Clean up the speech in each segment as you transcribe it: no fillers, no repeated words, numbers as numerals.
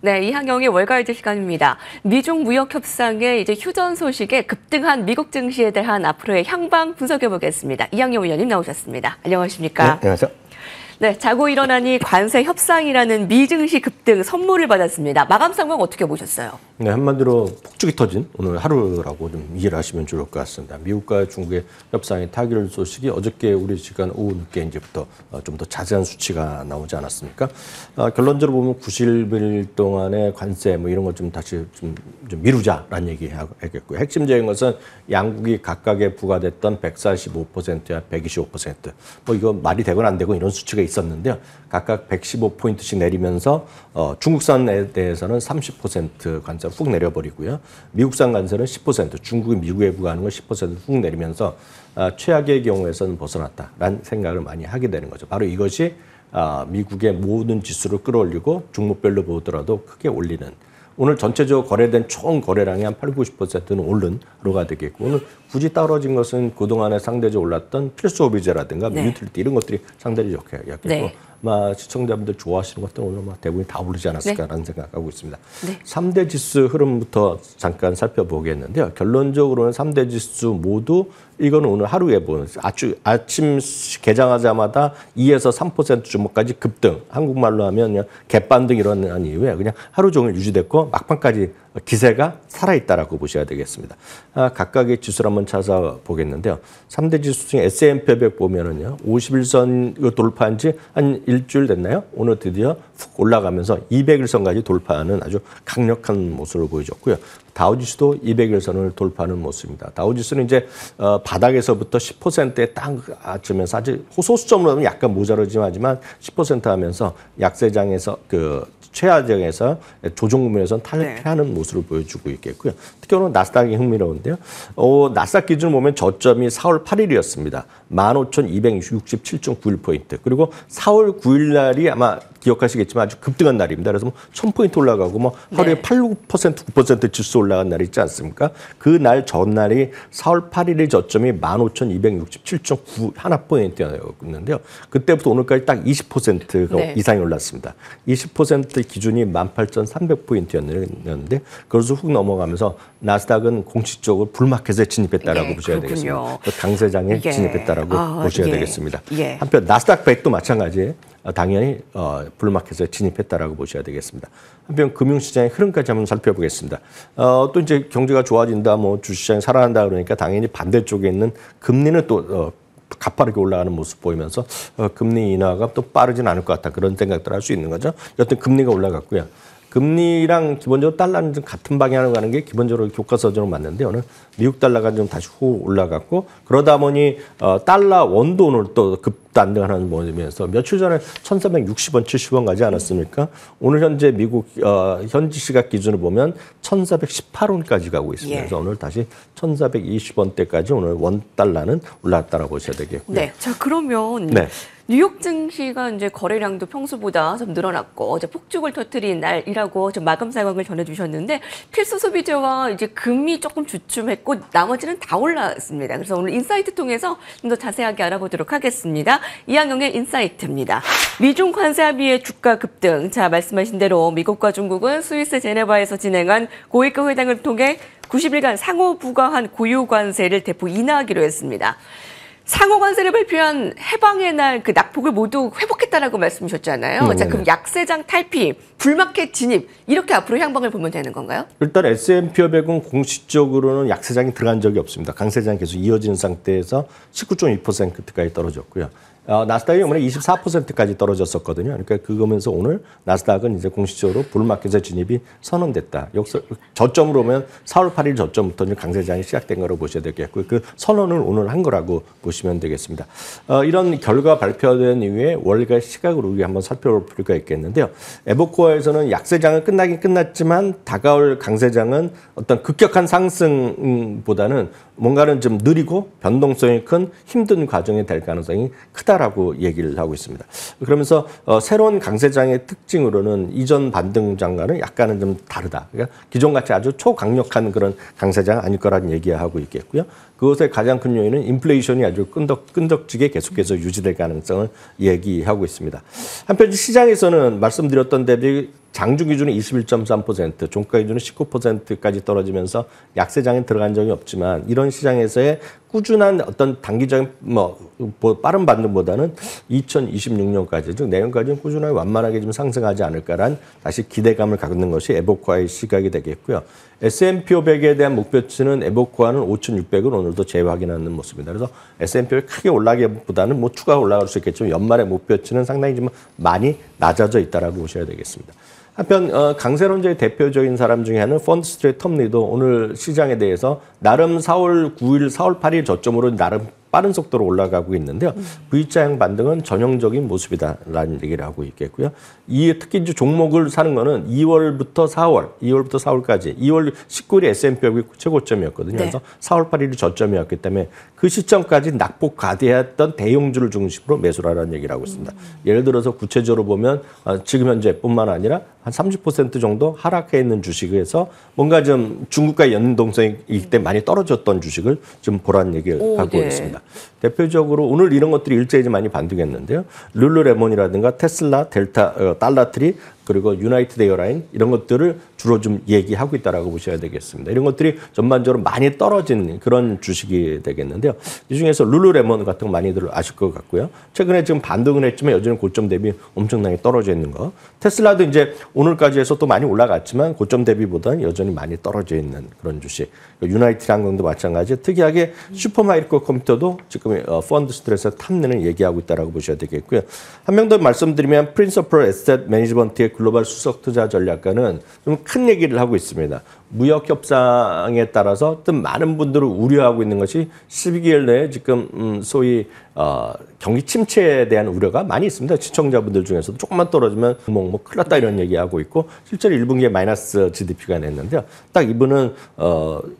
네, 이항영의 월가이드 시간입니다. 미중 무역 협상의 이제 휴전 소식에 급등한 미국 증시에 대한 앞으로의 향방 분석해 보겠습니다. 이항영 위원님 나오셨습니다. 안녕하십니까? 네, 안녕하세요. 네, 자고 일어나니 관세 협상이라는 미증시 급등 선물을 받았습니다. 마감 상황 어떻게 보셨어요? 네, 한마디로 폭죽이 터진 오늘 하루라고 좀 이해를 하시면 좋을 것 같습니다. 미국과 중국의 협상의 타결 소식이 어저께 우리 시간 오후 늦게 이제부터 좀 더 자세한 수치가 나오지 않았습니까? 결론적으로 보면 90일 동안의 관세 뭐 이런 것 좀 다시 좀 미루자라는 얘기 하겠고요. 핵심적인 것은 양국이 각각에 부과됐던 145%와 125%. 뭐 이거 말이 되건 안 되고 이런 수치가 있었는데요. 각각 115포인트씩 내리면서 중국산에 대해서는 30% 관세를 훅 내려버리고요. 미국산 관세는 10%, 중국이 미국에 부과하는 걸 10%훅 내리면서 최악의 경우에서는 벗어났다라는 생각을 많이 하게 되는 거죠. 바로 이것이 미국의 모든 지수를 끌어올리고 종목별로 보더라도 크게 올리는, 오늘 전체적으로 거래된 총 거래량이 한 80~90%는 오른 하루가 되겠고, 오늘 굳이 떨어진 것은 그동안에 상대적으로 올랐던 필수 소비재라든가 유틸리티 이런 것들이 상당히 좋게 약했고, 네. 시청자분들 좋아하시는 것들은 오늘 대부분 다 오르지 않았을까라는 생각하고 있습니다. 네. 3대 지수 흐름부터 잠깐 살펴보겠는데요. 결론적으로는 3대 지수 모두 이거는 오늘 하루에 보는 아침 개장하자마자 2에서 3% 주목까지 급등. 한국말로 하면 그냥 갯반등 일어난 이후에 그냥 하루 종일 유지됐고 막판까지 기세가 살아있다라고 보셔야 되겠습니다. 각각의 지수를 한번 찾아보겠는데요. 3대 지수 중에 S&P 500 보면은요, 51선 돌파한 지 한 일주일 됐나요? 오늘 드디어 훅 올라가면서 200일선까지 돌파하는 아주 강력한 모습을 보여줬고요. 다우지수도 200일선을 돌파하는 모습입니다. 다우지수는 이제 바닥에서부터 10%에 딱 아치면서 아주 호소수점으로 하면 약간 모자라지만 하지만 10% 하면서 약세장에서 최하정에서 조정 구매에서는 탈피하는 모습을 보여주고 있겠고요. 특히 오늘 나스닥이 흥미로운데요. 나스닥 기준 보면 저점이 4월 8일이었습니다. 15,267.91포인트. 그리고 4월 9일 날이 아마 기억하시겠지만 아주 급등한 날입니다. 그래서 1,000포인트 올라가고 하루에 8, 9%, 9% 지수 올라간 날이 있지 않습니까? 그 날 전날이 4월 8일의 저점이 15,267.9 하나포인트였는데요. 그때부터 오늘까지 딱 20%가 이상이 올랐습니다. 20% 기준이 18,300포인트였는데 그것을 훅 넘어가면서 나스닥은 공식적으로 불마켓에 진입했다라고 보셔야 되겠습니다. 강세장에 진입했다라고 보셔야 되겠습니다. 한편 나스닥 100도 마찬가지예요. 당연히 불마켓에 진입했다라고 보셔야 되겠습니다. 한편 금융시장의 흐름까지 한번 살펴보겠습니다. 또 이제 경제가 좋아진다, 뭐 주식시장이 살아난다 그러니까 당연히 반대쪽에 있는 금리는 또 가파르게 올라가는 모습 보이면서 금리 인하가 또 빠르진 않을 것 같다, 그런 생각들 할 수 있는 거죠. 여튼 금리가 올라갔고요. 금리랑 기본적으로 달러는 좀 같은 방향으로 가는 게 기본적으로 교과서적으로 맞는데, 오늘 미국 달러가 좀 다시 후 올라갔고, 그러다 보니 달러 원도 오늘 또 급단등하는 모습이면서 며칠 전에 1,460원, 70원 가지 않았습니까? 오늘 현재 미국 현지 시각 기준으로 보면 1,418원까지 가고 있습니다. 그래서 오늘 다시 1,420원대까지 오늘 원 달러는 올랐다라고 보셔야 되겠고요. 네, 자 그러면 뉴욕 증시가 이제 거래량도 평소보다 좀 늘어났고 어제 폭죽을 터뜨린 날이라고 좀 마감 상황을 전해주셨는데, 필수 소비재와 이제 금이 조금 주춤했고 나머지는 다 올랐습니다. 그래서 오늘 인사이트 통해서 좀 더 자세하게 알아보도록 하겠습니다. 이항영의 인사이트입니다. 미중 관세 합의의 주가 급등. 자, 말씀하신 대로 미국과 중국은 스위스 제네바에서 진행한 고위급 회담을 통해 90일간 상호 부과한 고유 관세를 대폭 인하하기로 했습니다. 상호 관세를 발표한 해방의 날 그 낙폭을 모두 회복했다라고 말씀하셨잖아요. 자, 그럼 약세장 탈피, 불마켓 진입, 이렇게 앞으로 향방을 보면 되는 건가요? 일단 S&P 500은 공식적으로는 약세장이 들어간 적이 없습니다. 강세장이 계속 이어지는 상태에서 19.2%까지 떨어졌고요. 나스닥이 오늘 24%까지 떨어졌었거든요. 그러니까 그거면서 오늘 나스닥은 이제 공식적으로 불마켓에 진입이 선언됐다. 여기서 저점으로 보면 4월 8일 저점부터 강세장이 시작된 거로 보셔야 되겠고요. 그 선언을 오늘 한 거라고 보시면 되겠습니다. 이런 결과 발표된 이후에 월가 시각으로 우리 한번 살펴볼 필요가 있겠는데요. 에버코어에서는 약세장은 끝나긴 끝났지만 다가올 강세장은 어떤 급격한 상승보다는 뭔가는 좀 느리고 변동성이 큰 힘든 과정이 될 가능성이 크다라고 얘기를 하고 있습니다. 그러면서 새로운 강세장의 특징으로는 이전 반등장과는 약간은 좀 다르다. 그러니까 기존같이 아주 초강력한 그런 강세장 아닐 거라는 얘기하고 있겠고요. 그것의 가장 큰 요인은 인플레이션이 아주 끈덕지게 계속해서 유지될 가능성을 얘기하고 있습니다. 한편 시장에서는 말씀드렸던 대로 장중 기준은 21.3%, 종가 기준은 19%까지 떨어지면서 약세장에 들어간 적이 없지만 이런 시장에서의 꾸준한 어떤 단기적인 빠른 반등보다는 2026년까지, 즉 내년까지는 꾸준하게 완만하게 좀 상승하지 않을까란 다시 기대감을 갖는 것이 에보코아의 시각이 되겠고요. S&P 500에 대한 목표치는 에보코아는 5,600을 오늘도 재확인하는 모습입니다. 그래서 S&P 500이 크게 올라가기보다는 뭐 추가 올라갈 수 있겠지만 연말의 목표치는 상당히 좀 많이 낮아져 있다라고 보셔야 되겠습니다. 한편 강세론자의 대표적인 사람 중에 하나는 펀드스트리트 텀리도 오늘 시장에 대해서 나름 4월 9일, 4월 8일 저점으로 나름 빠른 속도로 올라가고 있는데요. V자형 반등은 전형적인 모습이다라는 얘기를 하고 있겠고요. 특히 이제 종목을 사는 거는 2월부터 4월까지 2월 19일이 S&P 500이 최고점이었거든요. 네. 그래서 4월 8일이 저점이었기 때문에 그 시점까지 낙폭 과대했던 대형주를 중심으로 매수를 하라는 얘기를 하고 있습니다. 예를 들어서 구체적으로 보면 지금 현재뿐만 아니라 한 30% 정도 하락해 있는 주식에서 뭔가 좀 중국과의 연동성이 있기 때문에 많이 떨어졌던 주식을 좀 보라는 얘기를 하고 네. 있습니다. 대표적으로 오늘 이런 것들이 일제히 많이 반등했는데요. 룰루레몬이라든가 테슬라, 델타, 달러트리, 그리고 유나이티드 에어라인 이런 것들을 주로 좀 얘기하고 있다라고 보셔야 되겠습니다. 이런 것들이 전반적으로 많이 떨어진 그런 주식이 되겠는데요. 이 중에서 룰루레몬 같은 거 많이들 아실 것 같고요. 최근에 지금 반등은 했지만 여전히 고점 대비 엄청나게 떨어져 있는 거. 테슬라도 이제 오늘까지 해서 또 많이 올라갔지만 고점 대비보다는 여전히 많이 떨어져 있는 그런 주식. 유나이티드 항공도 마찬가지. 특이하게 슈퍼마이크로 컴퓨터도 지금 펀드 스트레스에서 탐내는 얘기하고 있다라고 보셔야 되겠고요. 한 명 더 말씀드리면 프린서플 에셋 매니지먼트의 글로벌 수석 투자 전략가는 좀 큰 얘기를 하고 있습니다. 무역 협상에 따라서 또 많은 분들을 우려하고 있는 것이 12개월 내에 지금 소위 경기 침체에 대한 우려가 많이 있습니다. 시청자분들 중에서도 조금만 떨어지면 뭐 큰일 났다 이런 얘기하고 있고 실제로 1분기에 마이너스 GDP가 냈는데요. 딱 이분은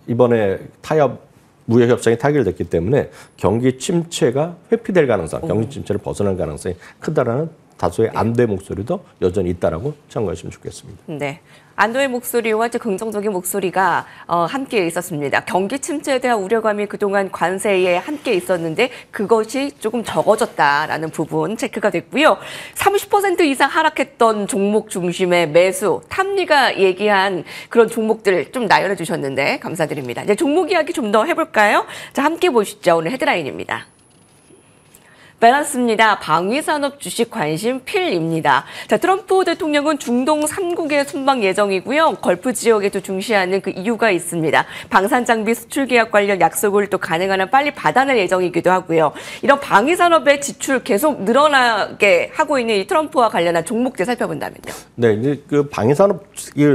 이번에 타협 무역 협상이 타결됐기 때문에 경기 침체가 회피될 가능성, 경기 침체를 벗어날 가능성이 크다라는 다소의 안도의 목소리도 여전히 있다라고 참고하시면 좋겠습니다. 네. 안도의 목소리와 이제 긍정적인 목소리가 함께 있었습니다. 경기 침체에 대한 우려감이 그동안 관세에 함께 있었는데 그것이 조금 적어졌다라는 부분 체크가 됐고요. 30% 이상 하락했던 종목 중심의 매수, 탐리가 얘기한 그런 종목들 좀 나열해 주셨는데 감사드립니다. 이제 종목 이야기 좀 더 해볼까요? 자, 함께 보시죠. 오늘 헤드라인입니다. 밸런스입니다. 방위산업 주식 관심 필입니다. 자, 트럼프 대통령은 중동 3국에 순방 예정이고요. 걸프 지역에도 중시하는 그 이유가 있습니다. 방산장비 수출 계약 관련 약속을 또 가능한 한 빨리 받아낼 예정이기도 하고요. 이런 방위산업의 지출 계속 늘어나게 하고 있는 이 트럼프와 관련한 종목들 살펴본다면요. 네, 이제 그 방위산업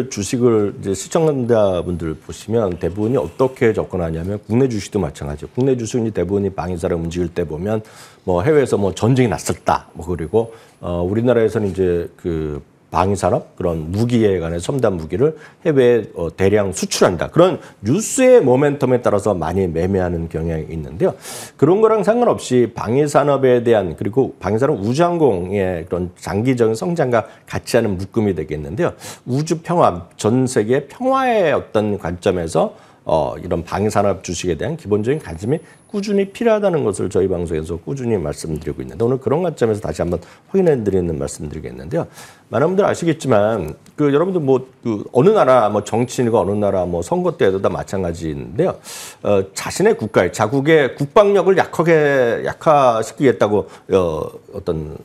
주식을 이제 시청자분들 보시면 대부분이 어떻게 접근하냐면 국내 주식도 마찬가지예요. 국내 주식이 대부분이 방위산업 움직일 때 보면 뭐 해외에서 뭐 전쟁이 났었다. 뭐 그리고 우리나라에서는 이제 그 방위산업 그런 무기에 관해 첨단 무기를 해외에 대량 수출한다. 그런 뉴스의 모멘텀에 따라서 많이 매매하는 경향이 있는데요. 그런 거랑 상관없이 방위산업에 대한 그리고 방위산업 우주항공의 그런 장기적인 성장과 같이 하는 묶음이 되겠는데요. 우주 평화, 전 세계 평화의 어떤 관점에서 이런 방위산업 주식에 대한 기본적인 관심이 꾸준히 필요하다는 것을 저희 방송에서 꾸준히 말씀드리고 있는데 오늘 그런 관점에서 다시 한번 확인해드리는 말씀드리겠는데요. 많은 분들 아시겠지만 여러분들 어느 나라 정치인과 어느 나라 선거 때도 다 마찬가지인데요. 자신의 국가의 자국의 국방력을 약화시키겠다고 어떤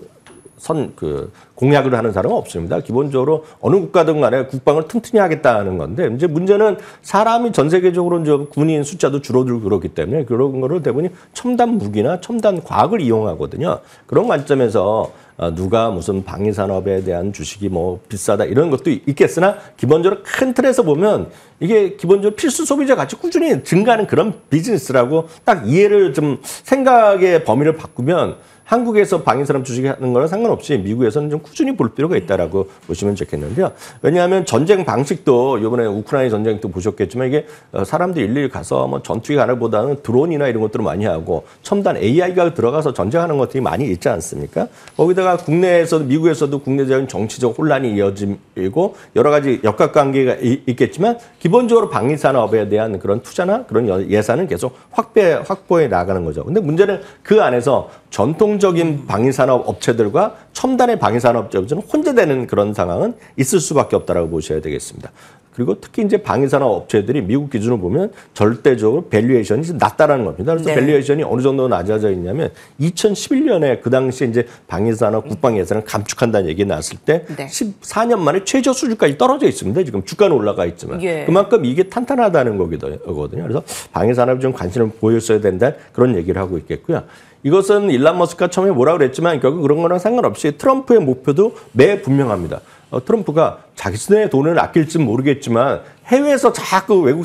공약을 하는 사람은 없습니다. 기본적으로 어느 국가든 간에 국방을 튼튼히 하겠다는 건데, 이제 문제는 사람이 전 세계적으로 이제 군인 숫자도 줄어들고 그렇기 때문에 그런 거를 대부분 첨단 무기나 첨단 과학을 이용하거든요. 그런 관점에서 누가 무슨 방위산업에 대한 주식이 비싸다 이런 것도 있겠으나 기본적으로 큰 틀에서 보면 이게 기본적으로 필수 소비자 가치 꾸준히 증가하는 그런 비즈니스라고 딱 이해를 좀 생각의 범위를 바꾸면 한국에서 방위산업 주식하는 거랑 상관없이 미국에서는 좀 꾸준히 볼 필요가 있다라고 보시면 좋겠는데요. 왜냐하면 전쟁 방식도 이번에 우크라이나 전쟁도 보셨겠지만 이게 사람들이 일일이 가서 전투기 가는 보다는 드론이나 이런 것들을 많이 하고 첨단 AI가 들어가서 전쟁하는 것들이 많이 있지 않습니까? 거기다가 국내에서도 미국에서도 국내적인 정치적 혼란이 이어지고 여러 가지 역학관계가 있겠지만 기본적으로 방위산업에 대한 그런 투자나 그런 예산은 계속 확보해 나가는 거죠. 근데 문제는 그 안에서 전통적인 방위산업 업체들과 첨단의 방위산업자는 혼자 되는 그런 상황은 있을 수밖에 없다라고 보셔야 되겠습니다. 그리고 특히 이제 방위산업 업체들이 미국 기준으로 보면 절대적으로 밸류에이션이 낮다라는 겁니다. 그래서 네. 밸류에이션이 어느 정도 낮아져 있냐면 2011년에 그 당시에 이제 방위산업 국방 예산을 감축한다는 얘기 나왔을 때 네. 14년 만에 최저 수준까지 떨어져 있습니다. 지금 주가는 올라가 있지만 예. 그만큼 이게 탄탄하다는 거거든요. 그래서 방위산업에 좀 관심을 보였어야 된다 그런 얘기를 하고 있겠고요. 이것은 일론 머스크가 처음에 뭐라고 그랬지만 결국 그런 거랑 상관없이 트럼프의 목표도 매 분명합니다. 트럼프가 자기네 돈을 아낄지는 모르겠지만 해외에서 자꾸 외국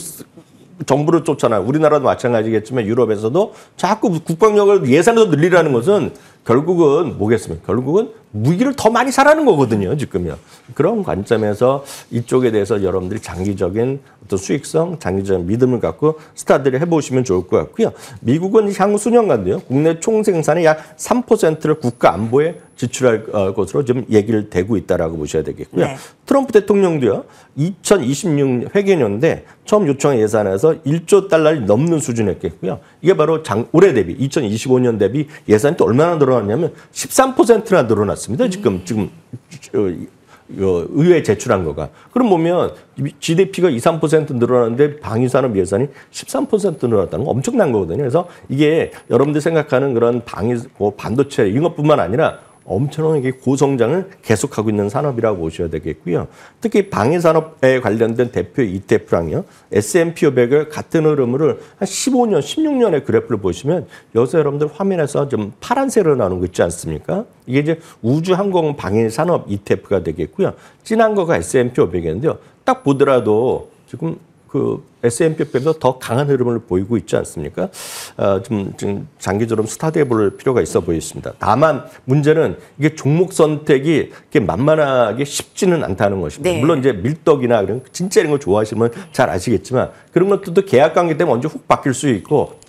정부를 쫓아나요. 우리나라도 마찬가지겠지만 유럽에서도 자꾸 국방력을 예산을 더 늘리라는 것은 결국은 뭐겠습니까? 결국은 무기를 더 많이 사라는 거거든요, 지금요. 그런 관점에서 이쪽에 대해서 여러분들이 장기적인 어떤 수익성, 장기적인 믿음을 갖고 스타디를 해보시면 좋을 것 같고요. 미국은 향후 수년간도요, 국내 총생산의 약 3%를 국가 안보에 지출할 것으로 좀 얘기를 대고 있다라고 보셔야 되겠고요. 네. 트럼프 대통령도요, 2026 회계년대 처음 요청한 예산에서 1조 달러를 넘는 수준이었겠고요. 이게 바로 올해 대비, 2025년 대비 예산이 또 얼마나 늘어났냐면 13%나 늘어났습니다. 지금 의회에 제출한 거가. 그럼 보면 GDP가 2, 3% 늘어났는데 방위산업 예산이 13% 늘어났다는 거 엄청난 거거든요. 그래서 이게 여러분들 생각하는 그런 반도체 이런 것뿐만 아니라 엄청나게 고성장을 계속하고 있는 산업이라고 보셔야 되겠고요. 특히 방위산업에 관련된 대표 ETF랑요. S&P 500을 같은 흐름으로 한 15년, 16년의 그래프를 보시면 여기서 여러분들 화면에서 좀 파란색으로 나오는 거 있지 않습니까? 이게 이제 우주항공 방위산업 ETF가 되겠고요. 진한 거가 S&P 500인데요. 딱 보더라도 지금 그 S&P 500보다 더 강한 흐름을 보이고 있지 않습니까? 좀 장기적으로 스타디해 볼 필요가 있어 보였습니다. 다만 문제는 이게 종목 선택이 이렇게 만만하게 쉽지는 않다는 것입니다. 네. 물론 이제 밀떡이나 이런 진짜 이런 거 좋아하시면 잘 아시겠지만 그런 것들도 계약 관계 때문에 언제 훅 바뀔 수 있고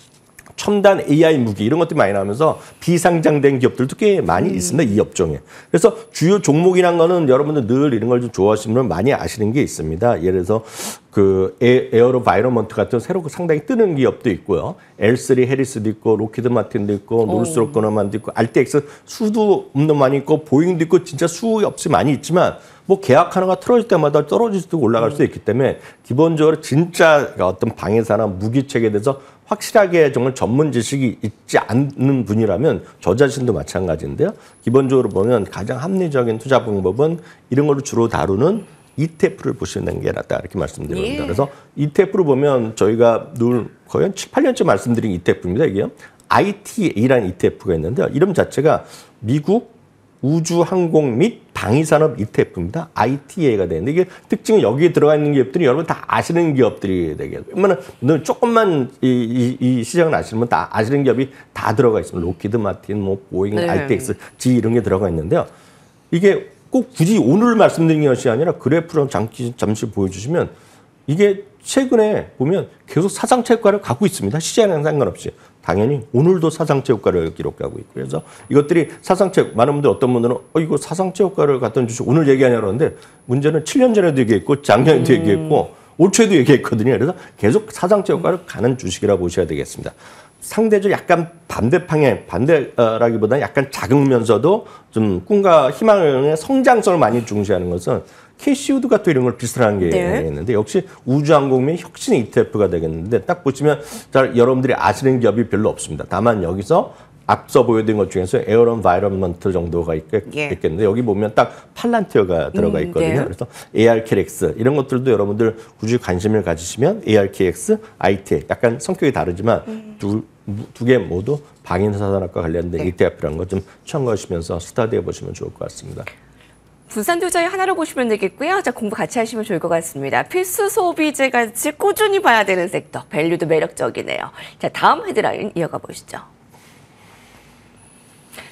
첨단 AI 무기 이런 것들이 많이 나오면서 비상장된 기업들도 꽤 많이 있습니다. 이 업종에. 그래서 주요 종목이란 거는 여러분들 늘 이런 걸 좀 좋아하시면 많이 아시는 게 있습니다. 예를 들어서 그 에어로바이러먼트 같은 새로 상당히 뜨는 기업도 있고요. L3 해리스도 있고 로키드 마틴도 있고 노스트롭 그너만도 있고 RTX 수도 없는 많이 있고 보잉도 있고 진짜 수가 없이 많이 있지만 뭐 계약 하나가 틀어질 때마다 떨어질 수도 있고 올라갈 수도 있기 때문에 기본적으로 진짜 어떤 방해사나 무기체계에 대해서 확실하게 정말 전문 지식이 있지 않는 분이라면 저 자신도 마찬가지인데요. 기본적으로 보면 가장 합리적인 투자 방법은 이런 걸 주로 다루는 ETF를 보시는 게 낫다 이렇게 말씀드립니다. 예. 그래서 ETF를 보면 저희가 늘 거의 한 7, 8년째 말씀드린 ETF입니다. 이게요. ITA라는 ETF가 있는데요. 이름 자체가 미국 우주항공 및 방위산업 ETF입니다. ITA가 되는데 이게 특징은 여기에 들어가 있는 기업들이 여러분 다 아시는 기업들이 되겠고요. 그러면 조금만 이 시장을 아시면 다 아시는 기업이 다 들어가 있습니다. 로키드 마틴, 뭐 보잉, 네. RTX, G 이런 게 들어가 있는데요. 이게 꼭 굳이 오늘 말씀드린 것이 아니라 그래프로 잠시 보여주시면 이게 최근에 보면 계속 사상체 효과를 갖고 있습니다. 시장이랑 상관없이. 당연히 오늘도 사상체 효과를 기록하고 있고 그래서 이것들이 사상체 많은 분들 어떤 분들은 이거 사상체 효과를 갖던 주식 오늘 얘기하냐 그러는데 문제는 7년 전에도 얘기했고 작년에도 얘기했고 올 초에도 얘기했거든요. 그래서 계속 사상체 효과를 가는 주식이라고 보셔야 되겠습니다. 상대적으로 약간 반대라기보다는 약간 작으면서도 좀 꿈과 희망의 성장성을 많이 중시하는 것은 캐시우드 같은 이런 걸 비슷한 게 네. 있는데 역시 우주항공의 혁신 ETF가 되겠는데 딱 보시면 잘 여러분들이 아시는 기업이 별로 없습니다. 다만 여기서 앞서 보여드린 것 중에서 에어로바이러먼트 정도가 있겠는데 여기 보면 딱 팔란티어가 들어가 있거든요. 네. 그래서 ARKX 이런 것들도 여러분들 굳이 관심을 가지시면 ARKX, ITA 약간 성격이 다르지만 두 개 모두 방위산업과 관련된 네. ETF라는 거 좀 참고하시면서 스타디해 보시면 좋을 것 같습니다. 분산 투자의 하나로 보시면 되겠고요. 자, 공부 같이 하시면 좋을 것 같습니다. 필수 소비재 같이 꾸준히 봐야 되는 섹터. 밸류도 매력적이네요. 자, 다음 헤드라인 이어가 보시죠.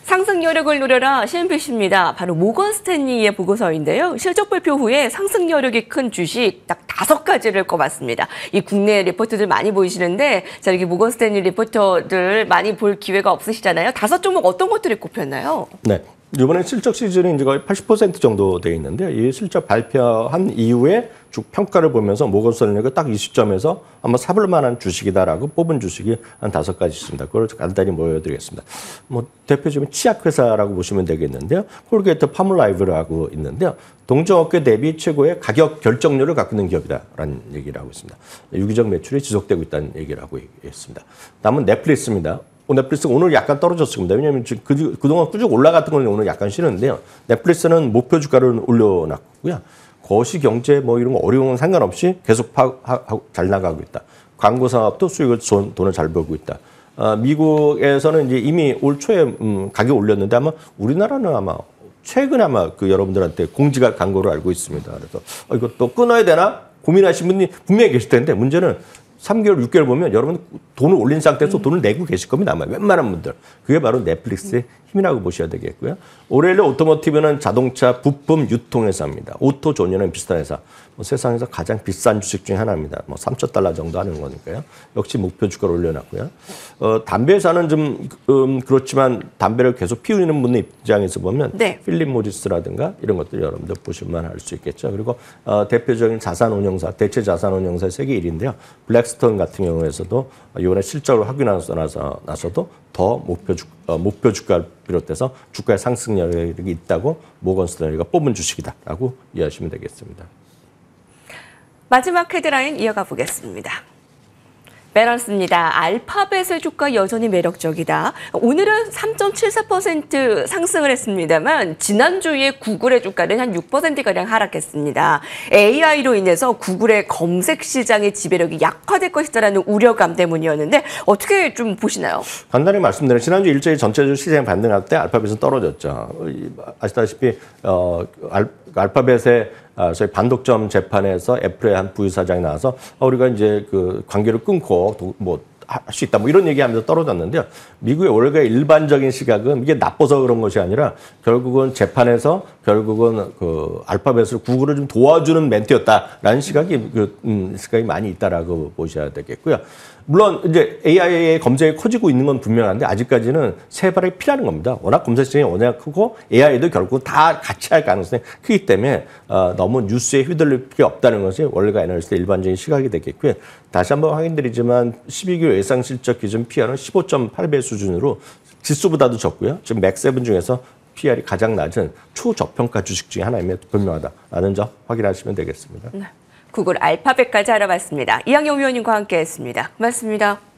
상승 여력을 누려라 CNBC입니다. 바로 모건 스탠리의 보고서인데요. 실적 발표 후에 상승 여력이 큰 주식 딱 5가지를 꼽았습니다. 이 국내 리포트들 많이 보이시는데 자, 여기 모건 스탠리 리포터들 많이 볼 기회가 없으시잖아요. 5종목 어떤 것들이 꼽혔나요? 네. 이번에 실적 시즌이 이제 거의 80% 정도 돼 있는데요. 이 실적 발표한 이후에 주 평가를 보면서 모건 스탠리가 딱 이 시점에서 아마 사볼 만한 주식이다라고 뽑은 주식이 한 5가지 있습니다. 그걸 간단히 보여드리겠습니다. 뭐 대표적인 치약회사라고 보시면 되겠는데요. 콜게이트 파몰라이브라고 있는데요. 동종업계 대비 최고의 가격 결정률을 갖고 있는 기업이다라는 얘기를 하고 있습니다. 유기적 매출이 지속되고 있다는 얘기를 하고 있습니다. 다음은 넷플릭스입니다. 넷플릭스가 오늘 약간 떨어졌습니다. 왜냐하면 지금 그동안 쭉 올라갔던 건 오늘 약간 쉬는데요. 넷플릭스는 목표 주가를 올려놨고요. 거시경제 뭐 이런 거 어려운 건 상관없이 계속 잘 나가고 있다. 광고 사업도 수익을 돈을 잘 벌고 있다. 미국에서는 이제 이미 올 초에 가격 올렸는데 아마 우리나라는 아마 최근에 아마 그 여러분들한테 공지가 간 거로 알고 있습니다. 그래서 이것도 끊어야 되나 고민하신 분이 분명히 계실 텐데 문제는 3개월, 6개월 보면 여러분 돈을 올린 상태에서 돈을 내고 계실 겁니다. 아마 웬만한 분들. 그게 바로 넷플릭스의 힘이라고 보셔야 되겠고요. 오렐리 오토모티브는 자동차 부품 유통회사입니다. 오토존이라는 비슷한 회사. 뭐 세상에서 가장 비싼 주식 중에 하나입니다. 뭐 $3,000 정도 하는 거니까요. 역시 목표 주가를 올려놨고요. 담배 회사는 좀 그렇지만 담배를 계속 피우는 분의 입장에서 보면 네. 필립 모리스라든가 이런 것들 여러분들 보실만 할 수 있겠죠. 그리고 대표적인 자산운용사, 대체 자산운용사 세계 1위인데요. 블랙스톤 같은 경우에서도 이번에 실적을 확인하고 나서도 더 목표 주가를 비롯해서 주가의 상승력이 있다고 모건 스탠리가 뽑은 주식이다라고 이해하시면 되겠습니다. 마지막 헤드라인 이어가 보겠습니다. 밸런스입니다. 알파벳의 주가 여전히 매력적이다. 오늘은 3.74% 상승을 했습니다만 지난주에 구글의 주가는 한 6%가량 하락했습니다. AI로 인해서 구글의 검색 시장의 지배력이 약화될 것이다라는 우려감 때문이었는데 어떻게 좀 보시나요? 간단히 말씀드리면 지난주 일주일 전체적으로 시장이 반등할 때 알파벳은 떨어졌죠. 아시다시피 알파벳의 저희 반독점 재판에서 애플의 한 부유사장이 나와서 우리가 이제 그 관계를 끊고 뭐 할 수 있다 뭐 이런 얘기하면서 떨어졌는데요. 미국의 원래 일반적인 시각은 이게 나빠서 그런 것이 아니라 결국은 재판에서 결국은 그 알파벳을 구글을 좀 도와주는 멘트였다라는 시각이 시각이 많이 있다라고 보셔야 되겠고요. 물론 이제 AI의 검색이 커지고 있는 건 분명한데 아직까지는 세 발이 필요한 겁니다. 워낙 검색 시장이 워낙 크고 AI도 결국 다 같이 할 가능성이 크기 때문에 너무 뉴스에 휘둘릴 필요 없다는 것이 원래가 애널리스트의 일반적인 시각이 되겠고요. 다시 한번 확인드리지만 12개월 예상 실적 기준 PR은 15.8배 수준으로 지수보다도 적고요. 지금 맥7 중에서 PR이 가장 낮은 초저평가 주식 중에 하나임에 분명하다라는 점 확인하시면 되겠습니다. 구글 알파벳까지 알아봤습니다. 이항영 위원님과 함께했습니다. 고맙습니다.